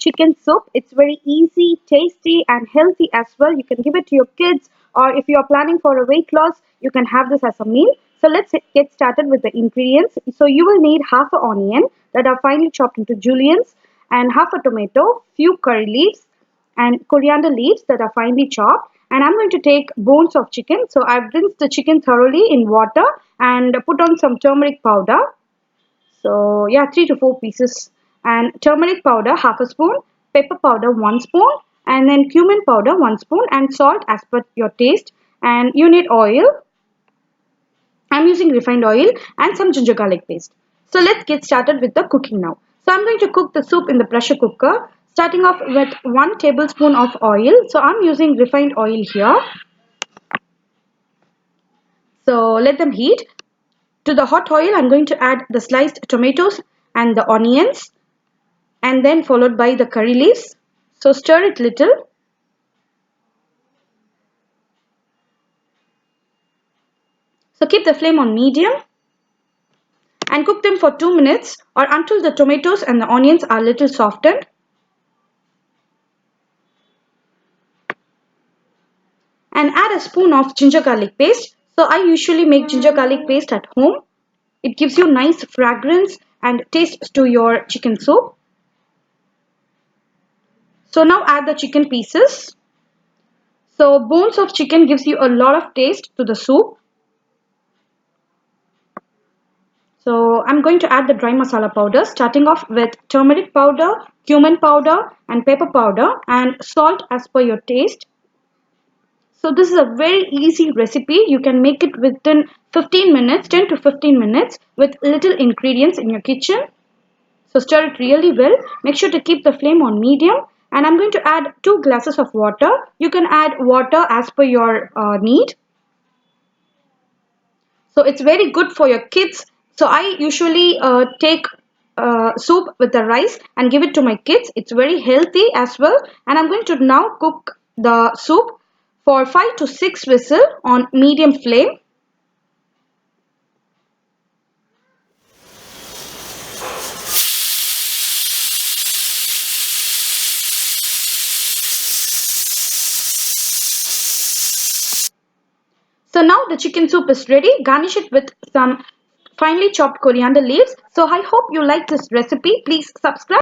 chicken soup. It's very easy, tasty, and healthy as well. You can give it to your kids, or if you are planning for a weight loss, you can have this as a meal. So let's get started with the ingredients. So you will need half an onion that are finely chopped into juliennes, and half a tomato, few curry leaves, and coriander leaves that are finely chopped. And I'm going to take bones of chicken. So I've rinsed the chicken thoroughly in water and put on some turmeric powder. So yeah, 3 to 4 pieces. And turmeric powder, half a spoon, pepper powder, 1 spoon, and then cumin powder, 1 spoon, and salt as per your taste. And you need oil. I'm using refined oil and some ginger garlic paste. So let's get started with the cooking now. So I'm going to cook the soup in the pressure cooker, starting off with 1 tablespoon of oil. So I'm using refined oil here. So let them heat. To the hot oil, I'm going to add the sliced tomatoes and the onions, and then followed by the curry leaves. So stir it little. So keep the flame on medium and cook them for 2 minutes or until the tomatoes and the onions are little softened. And add a spoon of ginger garlic paste. So I usually make ginger garlic paste at home. It gives you nice fragrance and taste to your chicken soup. So now add the chicken pieces. So bones of chicken gives you a lot of taste to the soup. So I'm going to add the dry masala powder, starting off with turmeric powder, cumin powder, and pepper powder, and salt as per your taste. So this is a very easy recipe. You can make it within 15 minutes, 10 to 15 minutes with little ingredients in your kitchen. So stir it really well. Make sure to keep the flame on medium. And I'm going to add 2 glasses of water. You can add water as per your need. So it's very good for your kids. So I usually take soup with the rice and give it to my kids. It's very healthy as well. And I'm going to now cook the soup for 5 to 6 whistles on medium flame. So now the chicken soup is ready. Garnish it with some finely chopped coriander leaves. So I hope you like this recipe. Please subscribe.